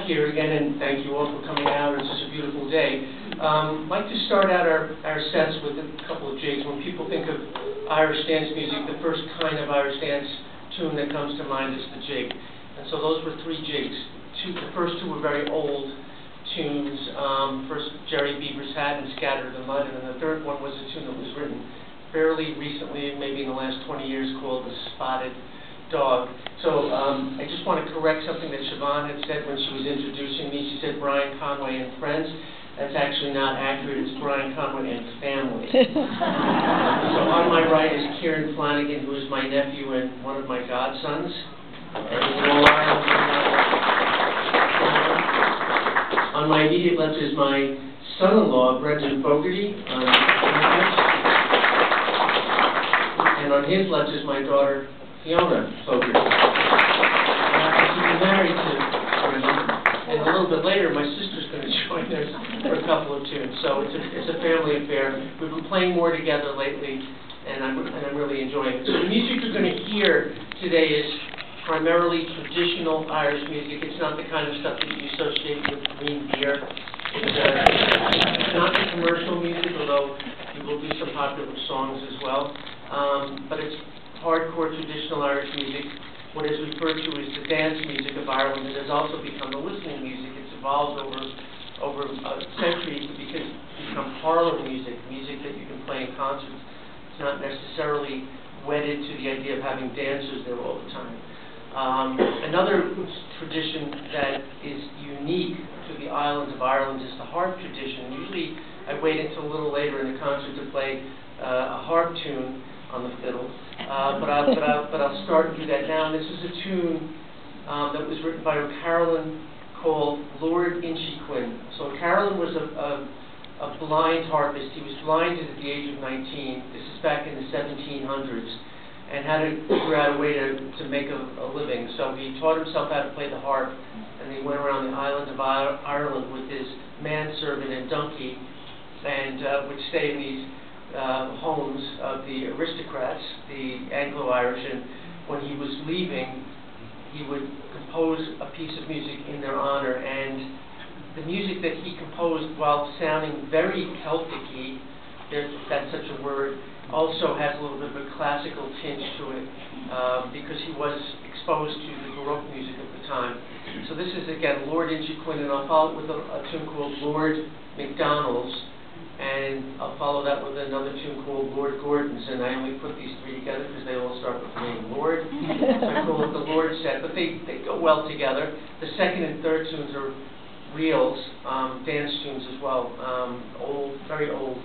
back here again, and thank you all for coming out. It's such a beautiful day. I'd like to start out our sets with a couple of jigs. When people think of Irish dance music, the first kind of Irish dance tune that comes to mind is the jig. And so those were three jigs. The first two were very old tunes. First, Jerry Beaver's Hat and Scatter the Mud, and then the third one was a tune that was written fairly recently, maybe in the last 20 years, called The Spotted Dog. So I just want to correct something that Siobhan had said when she was introducing me. She said Brian Conway and Friends. That's actually not accurate. It's Brian Conway and Family. So on my right is Kieran Flanagan, who is my nephew and one of my godsons. On my immediate left is my son-in-law, Brendan Fogarty. And on his left is my daughter, Fiona Fogarty. I happen to be married to Brendan, and a little bit later, my sister's going to join us for a couple of tunes. So it's a family affair. We've been playing more together lately, and I'm really enjoying it. So the music you're going to hear today is primarily traditional Irish music. It's not the kind of stuff that you associate with green beer. It's not the commercial music, although you will do some popular songs as well. But it's hardcore traditional Irish music, what is referred to as the dance music of Ireland. It has also become the listening music. It's evolved over centuries to become parlor music, music that you can play in concerts. It's not necessarily wedded to the idea of having dancers there all the time. Another tradition that is unique to the islands of Ireland is the harp tradition. Usually I wait until a little later in the concert to play a harp tune on the fiddle, but I'll start and do that now. And this is a tune that was written by a Carolyn called Lord Inchiquin. So Carolyn was a blind harpist. He was blinded at the age of 19. This is back in the 1700s, and had to figure out a way to make a living. So he taught himself how to play the harp, and he went around the island of Ireland with his manservant and donkey, and would stay in these homes of the aristocrats, the Anglo-Irish, and when he was leaving, he would compose a piece of music in their honor. And the music that he composed, while sounding very Celtic-y, if that's such a word, also has a little bit of a classical tinge to it, because he was exposed to the Baroque music of the time. So this is, again, Lord Inchiquin, and I'll follow it with a tune called Lord MacDonald's, and I'll follow that with another tune called Lord Gordon's, and I only put these three together because they all start with the name Lord. So I call it the Lord set, but they go well together. The second and third tunes are reels, dance tunes as well, old, very old